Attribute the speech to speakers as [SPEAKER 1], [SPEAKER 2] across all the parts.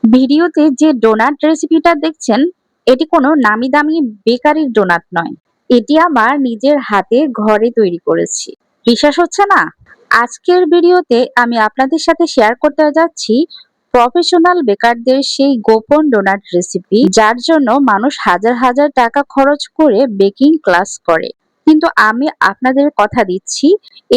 [SPEAKER 1] ভিডিওতে যে ডোনাট রেসিপিটা দেখছেন, এটি কোনো নামি দামি বেকারির ডোনাট নয়। এটি আমার নিজের হাতে ঘরে তৈরি করেছি। বিশ্বাস হচ্ছে না? আজকের ভিডিওতে আমি আপনাদের সাথে শেয়ার করতে যাচ্ছি প্রফেশনাল বেকারদের সেই গোপন ডোনাট রেসিপি, যার জন্য মানুষ হাজার হাজার টাকা খরচ করে বেকিং ক্লাস করে। কিন্তু আমি আপনাদের কথা দিচ্ছি,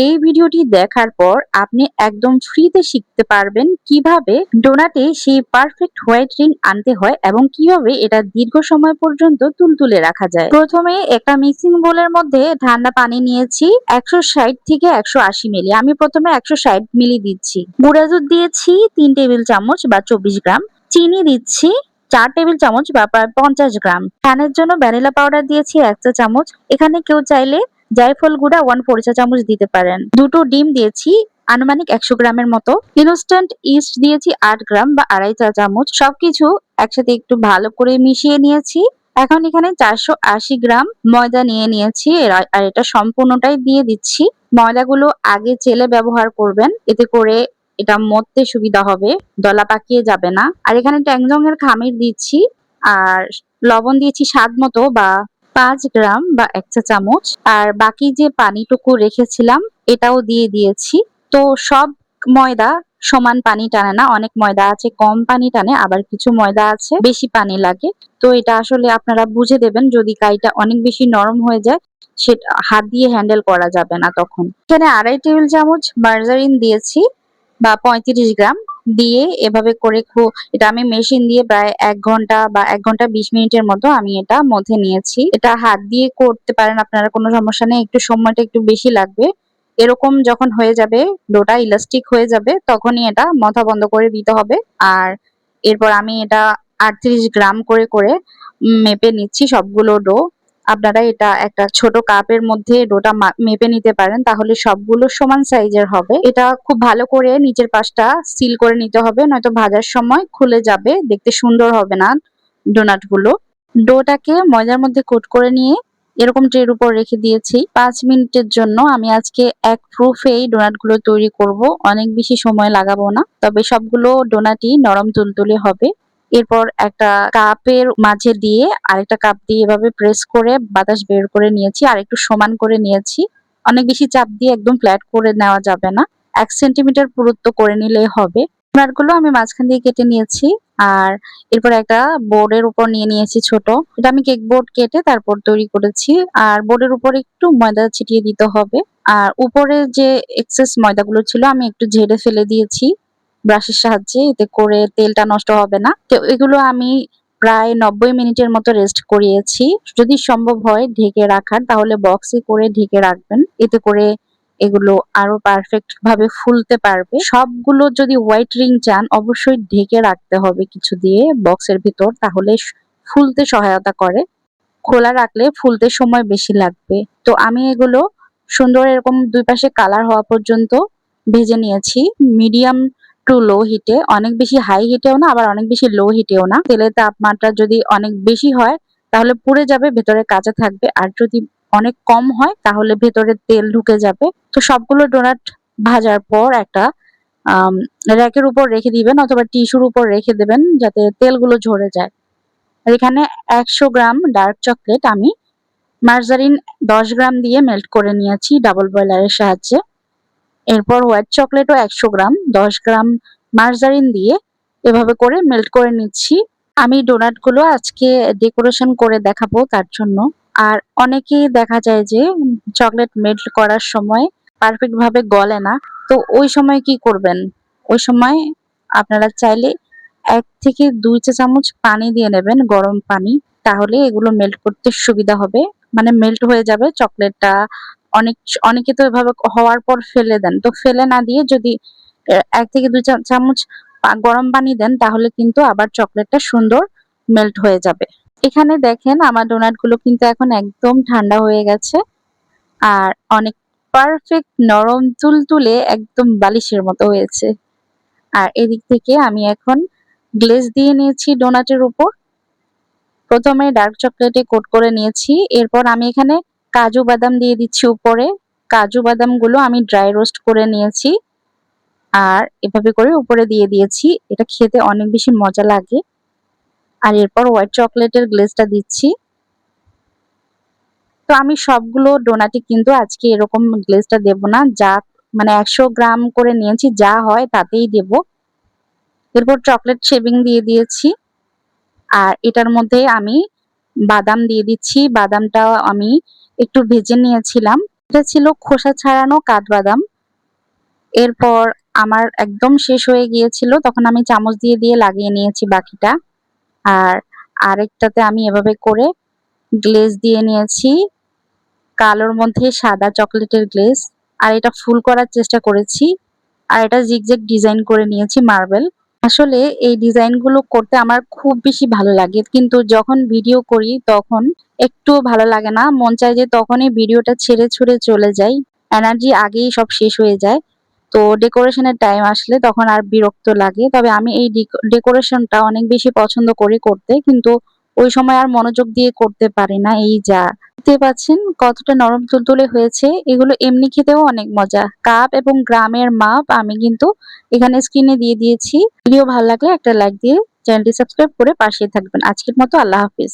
[SPEAKER 1] এই ভিডিওটি দেখার পর আপনি একদম ফ্রিতে শিখতে পারবেন কিভাবে ডোনাটে সেই পারফেক্ট হোয়াইট রিং আনতে হয় এবং কিভাবে এটা দীর্ঘ সময় পর্যন্ত তুলতুলে রাখা যায়। প্রথমে একটা মিক্সিং বোলের মধ্যে ঠান্ডা পানি নিয়েছি 160 থেকে 180 মিলি। আমি প্রথমে 160 মিলি দিচ্ছি। গুঁড়া দুধ দিয়েছি 3 টেবিল চামচ বা 24 গ্রাম। চিনি দিচ্ছি 4 টেবিল চামচ বা প্রায় 50 গ্রাম। ফ্যানের জন্য ভ্যানিলা পাউডার দিয়েছি 1 চা চামচ। এখানে কেউ চাইলে জায়ফল গুঁড়া 1/4 চা চামচ দিতে পারেন। দুটো ডিম দিয়েছি আনুমানিক 100 গ্রামের মতো। ইনস্ট্যান্ট ইস্ট দিয়েছি 8 গ্রাম বা আড়াই চা চামচ। সবকিছু একসাথে একটু ভালো করে মিশিয়ে নিয়েছি। এখন এখানে 480 গ্রাম ময়দা নিয়ে নিয়েছি আর এটা সম্পূর্ণটাই দিয়ে দিচ্ছি। ময়দাগুলো আগে চেলে ব্যবহার করবেন, এতে করে এটা মথতে সুবিধা হবে, দলা পাকিয়ে যাবে না। আর এখানে ট্যাংজং এর খামির দিচ্ছি আর লবণ দিয়েছি স্বাদ মতো বা 5 গ্রাম বা 1 চা চামচ। আর বাকি যে পানিটুকু রেখেছিলাম এটাও দিয়ে দিয়েছি। তো সব ময়দা সমান পানি টানে না, অনেক ময়দা আছে কম পানি টানে, আবার কিছু ময়দা আছে বেশি পানি লাগে। তো এটা আসলে আপনারা বুঝে দেবেন, যদি কাইটা অনেক বেশি নরম হয়ে যায় সেটা হাত দিয়ে হ্যান্ডেল করা যাবে না তখন। এখানে 2.5 টেবিল চামচ মার্জারিন দিয়েছি বা 35 গ্রাম দিয়ে এভাবে করে এটা আমি মেশিন দিয়ে প্রায় 1 ঘন্টা বা 1 ঘন্টা 20 মিনিটের মতো আমি এটা মথে নিয়েছি। এটা হাত দিয়ে করতে পারেন আপনারা, কোনো সমস্যা নেই, একটু সময়টা একটু বেশি লাগবে। এরকম যখন হয়ে যাবে, ডোটা ইলাস্টিক হয়ে যাবে, তখনই এটা মথা বন্ধ করে দিতে হবে। আর এরপর আমি এটা 38 গ্রাম করে করে মেপে নিচ্ছি সবগুলো ডো। আপনারা এটা একটা ছোট কাপের মধ্যে ডোটা মেপে নিতে পারেন, তাহলে সবগুলো সমান সাইজের হবে। এটা খুব ভালো করে নিচের পাশটা সিল করে নিতে হবে, নয়তো ভাজার সময় খুলে যাবে, দেখতে সুন্দর হবে না ডোনাট গুলো। ডোটাকে ময়দার মধ্যে কোট করে নিয়ে এরকম ট্রের উপর রেখে দিয়েছি 5 মিনিটের জন্য। আমি আজকে এক প্রুফেই ডোনাট গুলো তৈরি করব, অনেক বেশি সময় লাগাবো না, তবে সবগুলো ডোনাটই নরম তুলতুলে হবে। এরপর একটা কাপের মাঝে দিয়ে আরেকটা কাপ দিয়ে এভাবে প্রেস করে বাতাস বের করে নিয়েছি, আর একটু সমান করে নিয়েছি। অনেক বেশি চাপ দিয়ে একদম ফ্ল্যাট করে নেওয়া যাবে না, 1 সেন্টিমিটার পুরুত্ব করে নিলেই হবে। ডোনাটগুলো আমি মাঝখান দিয়ে কেটে নিয়েছি। আর এরপর একটা বোর্ডের উপর নিয়ে নিয়েছি ছোট, এটা আমি কেক বোর্ড কেটে তারপর তৈরি করেছি। আর বোর্ডের উপর একটু ময়দা ছিটিয়ে দিতে হবে। আর উপরে যে এক্সেস ময়দাগুলো ছিল আমি একটু ঝেড়ে ফেলে দিয়েছি ব্রাশের সাহায্যে, এতে করে তেলটা নষ্ট হবে না। তো এগুলো আমি প্রায় 90 মিনিটের মতো রেস্ট করিয়েছি। যদি সম্ভব হয় ঢেকে রাখার, তাহলে বক্সে করে ঢেকে রাখবেন, এতে করে এগুলো আরো পারফেক্ট ভাবে ফুলতে পারবে। সবগুলো যদি হোয়াইট রিং চান অবশ্যই ঢেকে রাখতে হবে কিছু দিয়ে বক্সের ভিতর, তাহলে ফুলতে সহায়তা করে। খোলা রাখলে ফুলতে সময় বেশি লাগবে। তো আমি এগুলো সুন্দর এরকম দুই পাশে কালার হওয়া পর্যন্ত ভেজে নিয়েছি মিডিয়াম টু লো হিটে, অনেক বেশি হাই হিটেও না আবার অনেক বেশি লো হিটেও না। তেলের তাপমাত্রা যদি অনেক বেশি হয় তাহলে পুড়ে যাবে, ভেতরে কাঁচা থাকবে, আর যদি অনেক কম হয় তাহলে ভেতরে তেল ঢুকে যাবে। তো সবগুলো ডোনাট ভাজার পর একটা র্যাকের উপর রেখে দিবেন অথবা টিস্যুর উপর রেখে দেবেন যাতে তেলগুলো ঝরে যায়। আর এখানে 100 গ্রাম ডার্ক চকলেট আমি মার্জারিন 10 গ্রাম দিয়ে মেল্ট করে নিয়েছি ডাবল বয়লারের সাহায্যে। এরপর হোয়াইট চকলেটও 100 গ্রাম 10 গ্রাম মার্জারিন দিয়ে এভাবে করে মেল্ট করে নিচ্ছি। আমি ডোনাট গুলো আজকে ডেকোরেশন করে দেখাবো তার জন্য। আর অনেকেই দেখা যায় যে চকলেট মেল্ট করার সময় পারফেক্ট ভাবে গলে না, তো ওই সময় কি করবেন? ওই সময় আপনারা চাইলে 1 থেকে 2 চা চামচ পানি দিয়ে নেবেন, গরম পানি, তাহলে এগুলো মেল্ট করতে সুবিধা হবে, মানে মেল্ট হয়ে যাবে চকলেটটা। অনেকে তো এভাবে হওয়ার পর ফেলে দেন, তো ফেলে না দিয়ে যদি 1 থেকে 2 চা চামচ গরম পানি দেন তাহলে কিন্তু আবার চকলেটটা সুন্দর মেল্ট হয়ে যাবে। এখানে দেখেন আমার ডোনাট গুলো কিন্তু এখন একদম ঠান্ডা হয়ে গেছে আর অনেক পারফেক্ট নরম তুলতুলে একদম বালিশের মতো হয়েছে। আর এদিক থেকে আমি এখন গ্লেজ দিয়ে নিয়েছি ডোনাটের উপর। প্রথমে ডার্ক চকলেটে কোট করে নিয়েছি, এরপর আমি এখানে কাজু বাদাম দিয়ে দিচ্ছি উপরে। কাজু বাদাম গুলো আমি ড্রাই রোস্ট করে নিয়েছি। আর এভাবে করে উপরে দিয়ে দিয়েছি। এটা খেতে অনেক বেশি মজা লাগে। আর এরপর হোয়াইট চকোলেটের গ্লেজটা দিচ্ছি। তো আমি সবগুলো ডোনাটই কিন্তু আজকে এরকম গ্লেজটা দেব না। যা মানে ১০০ গ্রাম করে নিয়েছি, যা হয় তাতেই দেব। এরপর চকলেট শেভিং দিয়ে দিয়েছি। আর এটার মধ্যে আমি বাদাম দিয়ে দিচ্ছি। বাদামটা আমি একটু ভেজে নিয়েছিলাম। এটা ছিল খোসা ছাড়ানো কাঠবাদাম। এরপর আমার একদম শেষ হয়ে গিয়েছিল। তখন আমি চামচ দিয়ে দিয়ে লাগিয়ে নিয়েছি বাকিটা। আর আরেকটাতে আমি এভাবে করে গ্লেজ দিয়ে নিয়েছি। কালোর মধ্যে সাদা চকোলেটের গ্লেজ। আর এটা ফুল করার চেষ্টা করেছি। আর এটা জিগজ্যাগ ডিজাইন করে নিয়েছি মার্বেল। আসলে এই ডিজাইনগুলো করতে আমার খুব বেশি ভালো লাগে। কিন্তু যখন ভিডিও করি তখন একটুও ভালো লাগে না। মন চায় যে তখনই ভিডিওটা ছেড়ে ছুড়ে চলে যাই। এনার্জি আগেই সব শেষ হয়ে যায়। তো ডেকোরেশনের টাইম আসলে তখন আর বিরক্ত লাগে। তবে আমি এই ডেকোরেশনটা অনেক বেশি পছন্দ করি করতে। কিন্তু ওই সময় আর মনোযোগ দিয়ে করতে পারি না। এই যা। দেখতে পাচ্ছেন কতটা নরম তুলতুলে হয়েছে। এগুলো এমনি খেতেও অনেক মজা। কাপ এবং গ্রামের মাপ আমি কিন্তু এখানে স্ক্রিনে দিয়ে দিয়েছি। ভিডিও ভালো লাগলে একটা লাইক দিয়ে চ্যানেলটি সাবস্ক্রাইব করে পাশে থাকবেন। আজকের মতো আল্লাহ হাফেজ।